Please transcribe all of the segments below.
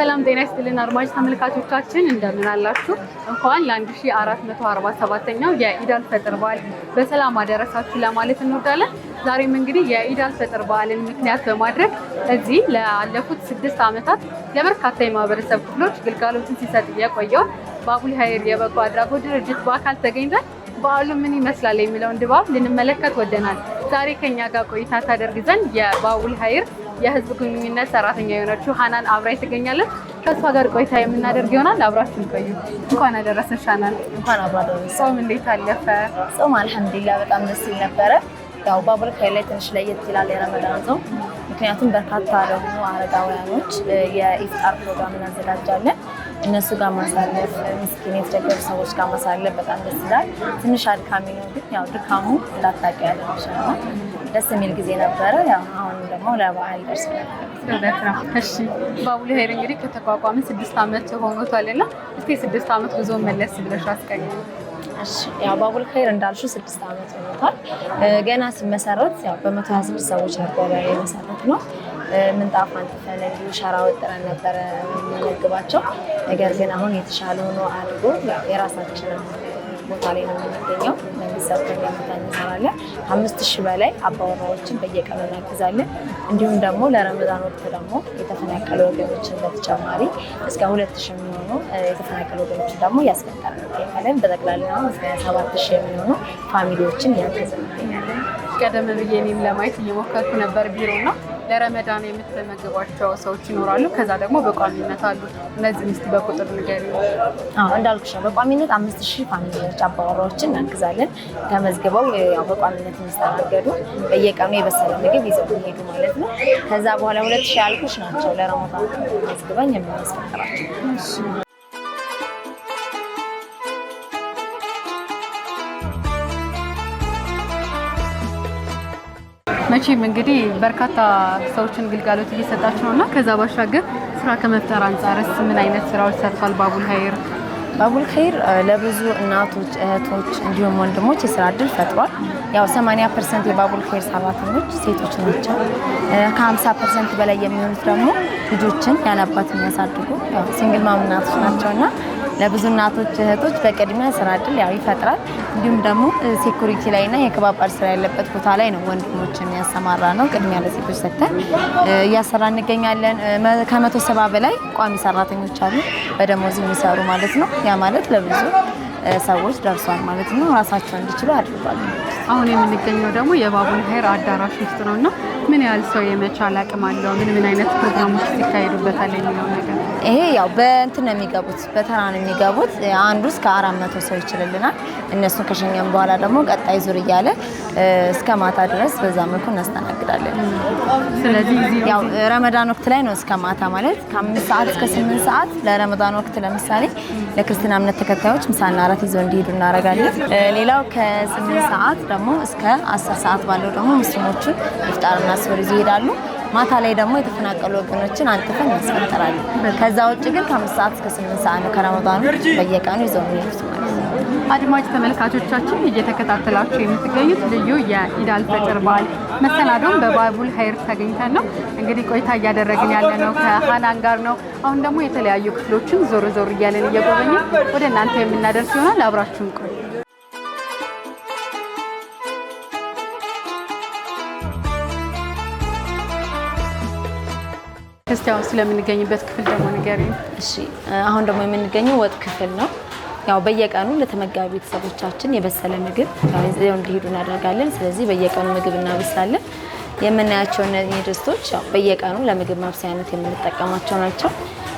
ሰላም ጤና ይስጥልን አድማጭ ተመልካቾቻችን እንደምን አላችሁ? እንኳን ለ1447ኛው የኢድ አልፈጥር በዓል በሰላም አደረሳችሁ ለማለት እንወዳለን። ዛሬም እንግዲህ የኢድ አልፈጥር በዓልን ምክንያት በማድረግ እዚህ ላለፉት 6 ዓመታት ለበርካታ የማህበረሰብ ክፍሎች ግልጋሎትን ሲሰጥ የቆየው ባቡል ኸይር የበጎ አድራጎት ድርጅት በአካል ተገኝተን በዓሉ ምን ይመስላል የሚለውን ድባብ ልንመለከት ወደናል። ዛሬ ከኛ ጋር ቆይታ ታደርግ ዘንድ የባቡል ኸይር የህዝብ ግንኙነት ሰራተኛ የሆነችው ሃናን አብራይ ትገኛለች። ከሷ ጋር ቆይታ የምናደርግ ይሆናል። አብራችሁን ቆዩ። እንኳን አደረሰሽ ሃናን። እንኳን አብራደረሰ። ጾም እንዴት አለፈ? ጾም አልሐምዱሊላህ በጣም ደስ ይል ነበረ። ያው ባቡል ኸይር ላይ ትንሽ ለየት ይላል የረመዳን ጾም፣ ምክንያቱም በርካታ ደግሞ አረጋውያኖች የኢፍጣር ፕሮግራም እናዘጋጃለን። እነሱ ጋር ማሳለፍ፣ ምስኪን የተቸገሩ ሰዎች ጋር ማሳለፍ በጣም ደስ ይላል። ትንሽ አድካሚ ነው፣ ግን ያው ድካሙ እንዳታውቂ ያለሽ ነው። ደስ የሚል ጊዜ ነበረ። ያው አሁን ደግሞ ለበዓል ደርሰናል። እሺ ባቡል ኸይር እንግዲህ ከተቋቋመ 6 ዓመት ሆኖታልና እስቲ 6 ዓመት ጉዞ መለስ ብለሽ አስቀኝ። እሺ ያው ባቡል ኸይር እንዳልሽው 6 ዓመት ሆኖታል። ገና ሲመሰረት ያው በ126 ሰዎች ነበረ የመሰረት ነው። ምንጣፍ አንጥፈን እንዲሁ ሸራ ወጥረን ነበረ የምንመግባቸው። ነገር ግን አሁን የተሻለ ሆኖ አድጎ የራሳችን ቦታ ላይ ነው የምንገኘው። መንግስት ሰጥቶን እንሰራለን። ከ5000 በላይ አባወራዎችን በየቀኑ እናግዛለን። እንዲሁም ደግሞ ለረመዳን ወቅት ደግሞ የተፈናቀሉ ወገኖችን በተጨማሪ እስከ 2000 የሚሆኑ የተፈናቀሉ ወገኖችን ደግሞ እያስፈጠርን እንገኛለን። በጠቅላላ እስከ 7000 የሚሆኑ ፋሚሊዎችን እያገዝን እንገኛለን። ቀደም ብዬ እኔም ለማየት እየሞከርኩ ነበር ቢሮ ነው። ለረመዳን የምትመግቧቸው ሰዎች ይኖራሉ፣ ከዛ ደግሞ በቋሚነት አሉ። እነዚህ ምስት በቁጥር ንገሪኝ። እንዳልኩሽ ነው በቋሚነት 5000 ፋሚሊዎች አባወራዎችን እናግዛለን። ተመዝግበው ያው በቋሚነት የሚስተናገዱ በየቀኑ የበሰለ ምግብ ይዘው የሚሄዱ ማለት ነው። ከዛ በኋላ 2000 ያልኩሽ ናቸው ለረመዳን መዝግበን የምናስፈጥራቸው። መቼም እንግዲህ በርካታ ሰዎችን ግልጋሎት እየሰጣችሁ ነውና ከዛ ባሻገር ስራ ከመፍጠር አንፃርስ ምን አይነት ስራዎች ሰርቷል ባቡል ኸይር? ባቡል ኸይር ለብዙ እናቶች፣ እህቶች እንዲሁም ወንድሞች የስራ እድል ፈጥሯል። ያው 80% የባቡል ኸይር ሰራተኞች ሴቶች ናቸው። ከ50% በላይ የሚሆኑት ደግሞ ልጆችን ያለአባት የሚያሳድጉ ያው ሲንግል ማም እናቶች ናቸውና ለብዙ እናቶች እህቶች በቅድሚያ ስራ እድል ያው ይፈጥራል። እንዲሁም ደግሞ ሴኩሪቲ ላይና የከባባድ ስራ ያለበት ቦታ ላይ ነው ወንድሞችን ያሰማራ ነው። ቅድሚያ ለሴቶች ሰጥተን እያሰራ እንገኛለን። ከ170 በላይ ቋሚ ሰራተኞች አሉ በደሞዝ የሚሰሩ ማለት ነው። ያ ማለት ለብዙ ሰዎች ደርሷል ማለት ነው። ራሳቸውን እንዲችሉ አድርጓል። አሁን የምንገኘው ደግሞ የባቡል ኸይር አዳራሽ ውስጥ ነውና ምን ያህል ሰው የመቻል አቅም አለው? ምን አይነት ፕሮግራሞች ይካሄዱበታል የሚለው ነገር? ይሄ ያው በእንትን ነው የሚገቡት፣ በተራ ነው የሚገቡት። አንዱ እስከ 400 ሰው ይችላልናል። እነሱን ከሸኘን በኋላ ደግሞ ቀጣይ ዙር እያለ እስከ ማታ ድረስ በዛ መልኩ እናስተናግዳለን። ስለዚህ ያው ረመዳን ወቅት ላይ ነው እስከ ማታ ማለት ከ5 ሰዓት እስከ 8 ሰዓት ለረመዳን ወቅት ለምሳሌ ለክርስትና እምነት ተከታዮች ምሳና እራት ይዘው እንዲሄዱ እናደርጋለን። ሌላው ከ8 ሰዓት ደግሞ እስከ 10 ሰዓት ባለው ደግሞ ሙስሊሞቹን ኢፍጣርና ስውር ይዘው ይሄዳሉ። ማታ ላይ ደግሞ የተፈናቀሉ ወገኖችን አንጥፈን እናስፈጥራለን። ከዛ ውጭ ግን ከ5 ሰዓት እስከ 8 ሰዓት ነው ከረመዳን በየቀኑ ይዘው የሚሄዱት ማለት ነው። አድማጭ ተመልካቾቻችን እየተከታተላችሁ የምትገኙት ልዩ የኢድ አልፈጥር በዓል መሰናዶን በባቡል ኸይር ተገኝተን ነው እንግዲህ ቆይታ እያደረግን ያለነው ከሃናን ጋር ነው። አሁን ደግሞ የተለያዩ ክፍሎችን ዞር ዞር እያለን እየጎበኘን ወደ እናንተ የምናደርስ ይሆናል። አብራችሁን ቆዩ። ክርስቲያኑ ስለምንገኝበት ክፍል ደግሞ ንገሪኝ። እሺ አሁን ደግሞ የምንገኘው ወጥ ክፍል ነው። ያው በየቀኑ ለተመጋቢ ቤተሰቦቻችን የበሰለ ምግብ ይዘው እንዲሄዱ እናደርጋለን። ስለዚህ በየቀኑ ምግብ እናበስላለን። የምናያቸው እነዚህ ድስቶች ያው በየቀኑ ለምግብ ማብሰያነት የምንጠቀማቸው ናቸው።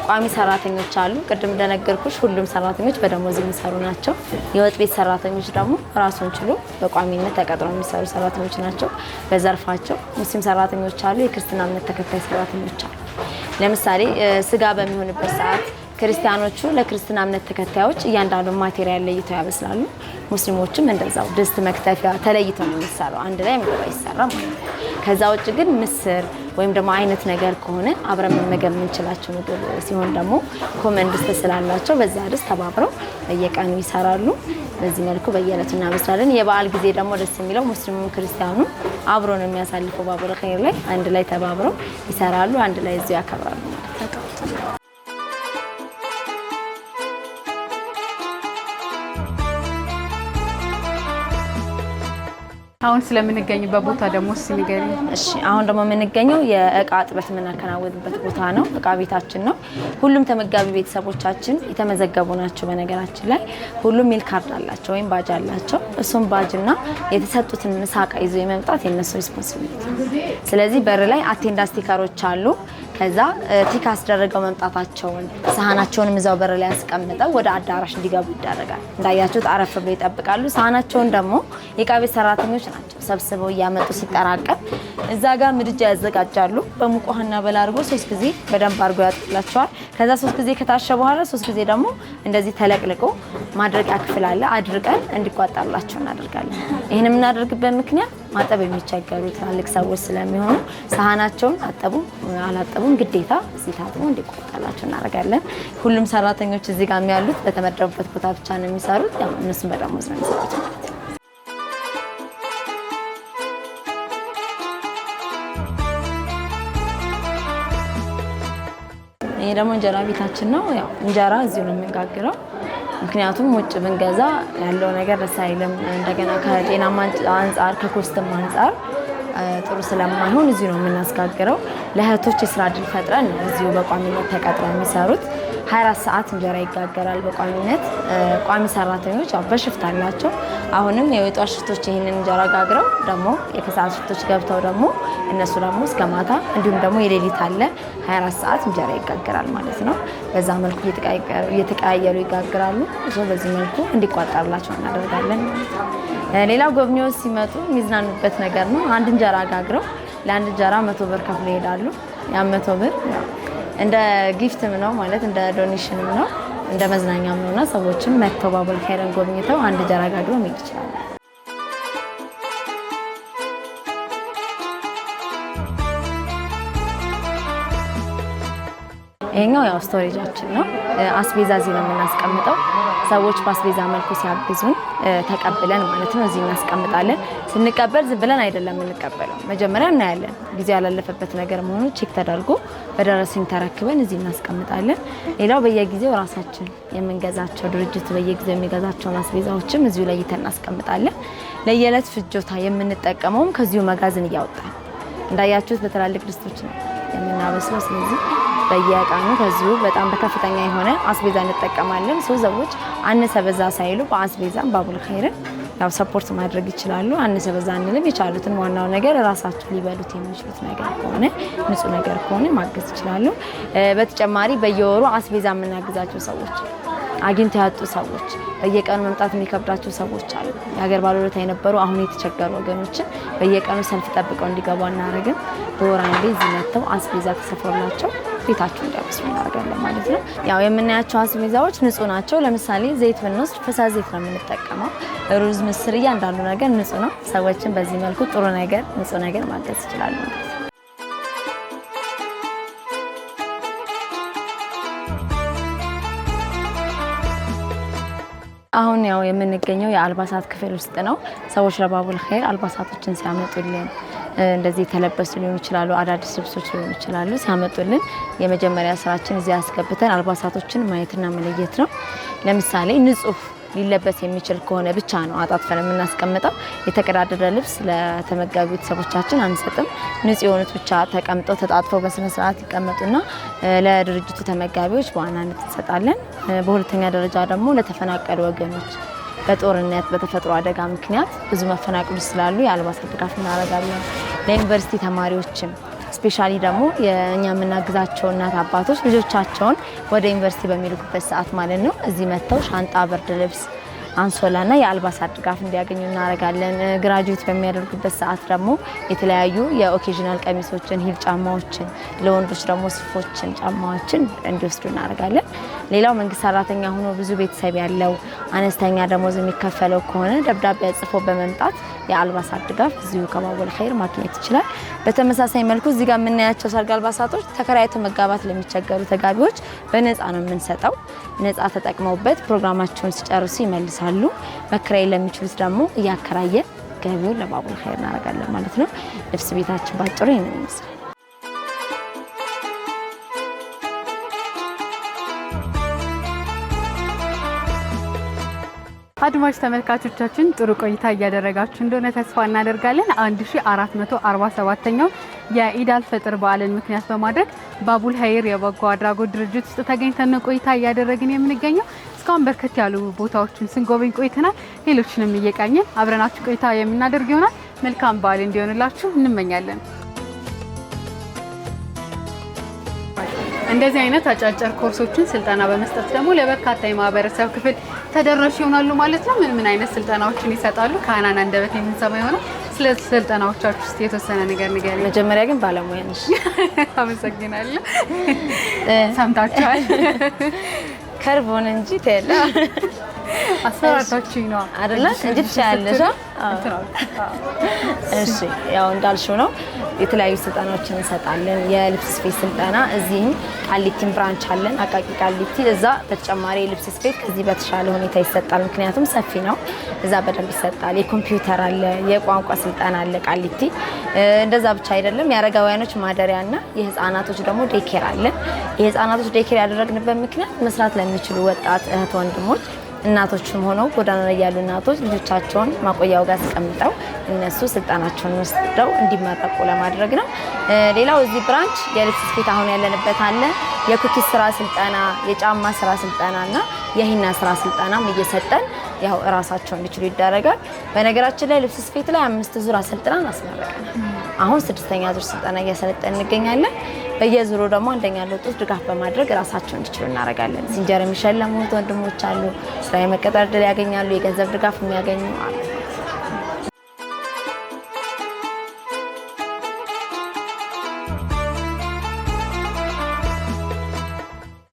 ቋሚ ሰራተኞች አሉ። ቅድም እንደነገርኩሽ ሁሉም ሰራተኞች በደሞዝ የሚሰሩ ናቸው። የወጥ ቤት ሰራተኞች ደግሞ ራሱን ችሎ በቋሚነት ተቀጥረው የሚሰሩ ሰራተኞች ናቸው። በዘርፋቸው ሙስሊም ሰራተኞች አሉ፣ የክርስትና እምነት ተከታይ ሰራተኞች አሉ። ለምሳሌ ስጋ በሚሆንበት ሰዓት ክርስቲያኖቹ ለክርስትና እምነት ተከታዮች እያንዳንዱ ማቴሪያል ለይተው ያበስላሉ። ሙስሊሞችም እንደዛው ድስት መክተፊያ ተለይተው ነው የሚሰራው፣ አንድ ላይ ምግብ አይሰራም ማለት ነው። ከዛ ውጭ ግን ምስር ወይም ደግሞ አይነት ነገር ከሆነ አብረን መመገብ የምንችላቸው ምግብ ሲሆን ደግሞ ኮመን ድስት ስላላቸው በዛ ድስት ተባብረው በየቀኑ ይሰራሉ። በዚህ መልኩ በየዕለቱ እናበስላለን። የበዓል ጊዜ ደግሞ ደስ የሚለው ሙስሊሙም ክርስቲያኑ አብሮ ነው የሚያሳልፈው። ባቡል ኸይር ላይ አንድ ላይ ተባብረው ይሰራሉ፣ አንድ ላይ እዚሁ ያከብራሉ ማለት ነው። አሁን ስለምንገኝበት ቦታ ደግሞ ሲንገሪ። እሺ አሁን ደግሞ የምንገኘው የእቃ እጥበት የምናከናውንበት ቦታ ነው። እቃ ቤታችን ነው። ሁሉም ተመጋቢ ቤተሰቦቻችን የተመዘገቡ ናቸው። በነገራችን ላይ ሁሉም ሚል ካርድ አላቸው ወይም ባጅ አላቸው። እሱም ባጅና የተሰጡትን ምሳቃ ይዞ የመምጣት የነሱ ሪስፖንሲቢሊቲ። ስለዚህ በር ላይ አቴንዳንስ ስቲከሮች አሉ። ከዛ ቲክ አስደረገው መምጣታቸውን ሳህናቸውንም እዛው በር ላይ ያስቀምጠው ወደ አዳራሽ እንዲገቡ ይደረጋል። እንዳያችሁት አረፍ ብለው ይጠብቃሉ። ሳህናቸውን ደግሞ የእቃ ቤት ሰራተኞች ናቸው ሰብስበው እያመጡ ሲጠራቀም እዛ ጋር ምድጃ ያዘጋጃሉ። በሙቅ ውሃና በላርጎ 3 ጊዜ በደንብ አድርገው ያጥላቸዋል። ከዛ 3 ጊዜ ከታሸ በኋላ 3 ጊዜ ደግሞ እንደዚህ ተለቅልቆ ማድረቂያ ክፍል አለ አድርቀን እንዲቋጠርላቸው እናደርጋለን። ይሄን የምናደርግበት ምክንያት ማጠብ የሚቸገሩ ትላልቅ ሰዎች ስለሚሆኑ ሳህናቸውን አጠቡ አላጠቡም ግዴታ እዚህ ታጥቦ እንዲቋጠርላቸው እናደርጋለን። ሁሉም ሰራተኞች እዚህ ጋር ያሉት በተመደቡበት ቦታ ብቻ ነው የሚሰሩት። ያው እነሱም በደሞዝ ነው የሚሰሩት። ይሄ ደግሞ እንጀራ ቤታችን ነው። ያው እንጀራ እዚሁ ነው የምንጋግረው። ምክንያቱም ውጭ ብንገዛ ያለው ነገር ደስ አይልም። እንደገና ከጤናማ አንፃር ከኮስትም አንፃር ጥሩ ስለማይሆን እዚሁ ነው የምናስጋግረው። ለእህቶች የስራ እድል ፈጥረን ነው እዚሁ በቋሚነት ተቀጥረው የሚሰሩት። 24 ሰዓት እንጀራ ይጋገራል በቋሚነት። ቋሚ ሰራተኞች ያው በሽፍት አላቸው። አሁንም የወጣት ሽፍቶች ይሄንን እንጀራ ጋግረው ደግሞ የከሰዓት ሽፍቶች ገብተው ደግሞ እነሱ ደግሞ እስከ ማታ እንዲሁም ደግሞ የሌሊት አለ 24 ሰዓት እንጀራ ይጋገራል ማለት ነው። በዛ መልኩ እየተቀያየሩ ይጋግራሉ። በዚህ መልኩ እንዲቋጠርላቸው እናደርጋለን ማለት ነው። ሌላው ጎብኚዎች ሲመጡ የሚዝናኑበት ነገር ነው። አንድ እንጀራ ጋግረው ለአንድ እንጀራ 100 ብር ከፍለው ይሄዳሉ። ያ 100 ብር እንደ ጊፍትም ነው ማለት እንደ ዶኔሽንም ነው እንደ መዝናኛም ነውና ሰዎችም መተው ባቡል ኸይርን ጎብኝተው አንድ እንጀራ ጋግረው መሄድ ይችላሉ። ይሄኛው ያው ስቶሬጃችን ነው። አስቤዛ እዚህ ነው የምናስቀምጠው። ሰዎች በአስቤዛ መልኩ ሲያግዙን ተቀብለን ማለት ነው እዚህ እናስቀምጣለን። ስንቀበል ዝም ብለን አይደለም የምንቀበለው። መጀመሪያ እናያለን ጊዜ ያላለፈበት ነገር መሆኑ ቼክ ተደርጎ በደረሰኝ ተረክበን እዚህ እናስቀምጣለን። ሌላው በየጊዜው ራሳችን የምንገዛቸው ድርጅቱ በየጊዜው የሚገዛቸውን አስቤዛዎችም እዚሁ ለይተን እናስቀምጣለን። ለየዕለት ፍጆታ የምንጠቀመውም ከዚሁ መጋዘን እያወጣን እንዳያችሁት በትላልቅ ድስቶች ነው የምናበስለው። ስለዚህ በየቀኑ ከዚሁ በጣም በከፍተኛ የሆነ አስቤዛ እንጠቀማለን። ሰዎች አነሰ በዛ ሳይሉ በአስቤዛም ባቡል ኸይርን ያው ሰፖርት ማድረግ ይችላሉ። አነሰ በዛ አንልም። የቻሉትን ዋናው ነገር ራሳቸው ሊበሉት የሚችሉት ነገር ከሆነ ንጹህ ነገር ከሆነ ማገዝ ይችላሉ። በተጨማሪ በየወሩ አስቤዛ የምናግዛቸው ሰዎች አግኝተው ያጡ ሰዎች በየቀኑ መምጣት የሚከብዳቸው ሰዎች አሉ። የሀገር ባለውለታ የነበሩ አሁን የተቸገሩ ወገኖችን በየቀኑ ሰልፍ ጠብቀው እንዲገቡ አናደርግም። በወር አንዴ እዚህ መጥተው አስቤዛ ተሰፍሮላቸው ቤታቸው እንዲያበስሉ እናደርጋለን ማለት ነው። ያው የምናያቸው አስቤዛዎች ንጹህ ናቸው። ለምሳሌ ዘይት ብንወስድ ፈሳሽ ዘይት ነው የምንጠቀመው። ሩዝ፣ ምስር እያንዳንዱ ነገር ንጹህ ነው። ሰዎችን በዚህ መልኩ ጥሩ ነገር ንጹህ ነገር ማገዝ ይችላሉ ማለት ነው። አሁን ያው የምንገኘው የአልባሳት ክፍል ውስጥ ነው። ሰዎች ለባቡል ኸይር አልባሳቶችን ሲያመጡልን እንደዚህ የተለበሱ ሊሆኑ ይችላሉ፣ አዳዲስ ልብሶች ሊሆኑ ይችላሉ። ሲያመጡልን የመጀመሪያ ስራችን እዚህ ያስገብተን አልባሳቶችን ማየትና መለየት ነው። ለምሳሌ ንጹህ ሊለበስ የሚችል ከሆነ ብቻ ነው አጣጥፈን የምናስቀምጠው። የተቀዳደረ ልብስ ለተመጋቢ ቤተሰቦቻችን አንሰጥም። ንጹህ የሆኑት ብቻ ተቀምጠው ተጣጥፈው በስነ ስርዓት ይቀመጡና ለድርጅቱ ተመጋቢዎች በዋናነት እንሰጣለን። በሁለተኛ ደረጃ ደግሞ ለተፈናቀሉ ወገኖች በጦርነት በተፈጥሮ አደጋ ምክንያት ብዙ መፈናቀሎች ስላሉ የአልባሳት ድጋፍ እናደርጋለን። ለዩኒቨርሲቲ ተማሪዎችም ስፔሻሊ ደግሞ የኛ የምናግዛቸው እናት አባቶች ልጆቻቸውን ወደ ዩኒቨርሲቲ በሚልኩበት ሰዓት ማለት ነው እዚህ መጥተው ሻንጣ፣ ብርድ ልብስ፣ አንሶላና የአልባሳት ድጋፍ እንዲያገኙ እናደርጋለን። ግራጁዌት በሚያደርጉበት ሰዓት ደግሞ የተለያዩ የኦኬዥናል ቀሚሶችን፣ ሂል ጫማዎችን፣ ለወንዶች ደግሞ ሱፎችን፣ ጫማዎችን እንዲወስዱ እናደርጋለን። ሌላው መንግስት ሰራተኛ ሆኖ ብዙ ቤተሰብ ያለው አነስተኛ ደሞዝ የሚከፈለው ከሆነ ደብዳቤ ጽፎ በመምጣት የአልባሳት ድጋፍ እዚሁ ከባቡል ኸይር ማግኘት ይችላል። በተመሳሳይ መልኩ እዚህ ጋር የምናያቸው ሰርግ አልባሳቶች ተከራይተው መጋባት ለሚቸገሩ ተጋቢዎች በነፃ ነው የምንሰጠው። ነፃ ተጠቅመውበት ፕሮግራማቸውን ሲጨርሱ ይመልሳሉ። መከራይ ለሚችሉት ደግሞ እያከራየ ገቢውን ለባቡል ኸይር እናደርጋለን ማለት ነው። ልብስ ቤታችን ባጭሩ ይሄንን ይመስላል። አድማጭ ተመልካቾቻችን ጥሩ ቆይታ እያደረጋችሁ እንደሆነ ተስፋ እናደርጋለን። 1447ኛው የኢድ አልፈጥር በዓልን ምክንያት በማድረግ ባቡል ሀይር የበጎ አድራጎት ድርጅት ውስጥ ተገኝተን ቆይታ እያደረግን የምንገኘው። እስካሁን በርከት ያሉ ቦታዎችን ስንጎበኝ ቆይተናል። ሌሎችንም እየቃኘን አብረናችሁ ቆይታ የምናደርግ ይሆናል። መልካም በዓል እንዲሆንላችሁ እንመኛለን። እንደዚህ አይነት አጫጭር ኮርሶችን ስልጠና በመስጠት ደግሞ ለበርካታ የማህበረሰብ ክፍል ተደራሽ ይሆናሉ ማለት ነው። ምን አይነት ስልጠናዎችን ይሰጣሉ? ከሀናን አንደበት የምንሰማ ይሆናል። ስለ ስልጠናዎቻችሁ ውስጥ የተወሰነ ነገር ንገሪኝ። መጀመሪያ ግን ባለሙያ ነሽ። አመሰግናለሁ። ሰምታችኋል። ከርቦን እንጂ ተላ አስፈራታችሁኝ ነው አይደለ? እንጂ ትችያለሽ። እሺ ያው እንዳልሽው ነው። የተለያዩ ስልጠናዎችን እንሰጣለን። የልብስ ስፌት ስልጠና እዚህም ቃሊቲም ብራንች አለን፣ አቃቂ ቃሊቲ። እዛ በተጨማሪ የልብስ ስፌት ከዚህ በተሻለ ሁኔታ ይሰጣል፣ ምክንያቱም ሰፊ ነው። እዛ በደንብ ይሰጣል። የኮምፒውተር አለ፣ የቋንቋ ስልጠና አለ ቃሊቲ። እንደዛ ብቻ አይደለም፣ የአረጋውያኖች ማደሪያና የህፃናቶች ደግሞ ዴኬር አለ። የህፃናቶች ዴኬር ያደረግንበት ምክንያት መስራት ለሚችሉ ወጣት እህት ወንድሞች እናቶችም ሆነው ጎዳና ላይ ያሉ እናቶች ልጆቻቸውን ማቆያው ጋር አስቀምጠው እነሱ ስልጣናቸውን ወስደው እንዲመረቁ ለማድረግ ነው። ሌላው እዚህ ብራንች የልብስ ስፌት አሁን ያለንበት አለ። የኩኪስ ስራ ስልጠና፣ የጫማ ስራ ስልጠናና የሂና ስራ ስልጠናም እየሰጠን ያው እራሳቸው እንዲችሉ ይደረጋል። በነገራችን ላይ ልብስ ስፌት ላይ 5 ዙር አሰልጥናን አስመረቀናል። አሁን 6ኛ ዙር ስልጠና እያሰለጠን እንገኛለን። በየዙሩ ደግሞ አንደኛ ለውጦች ድጋፍ በማድረግ ራሳቸውን እንዲችሉ እናደርጋለን። ሲንጀር የሚሸለሙት ወንድሞች አሉ። ስራ የመቀጠር ዕድል ያገኛሉ። የገንዘብ ድጋፍ የሚያገኙ አሉ።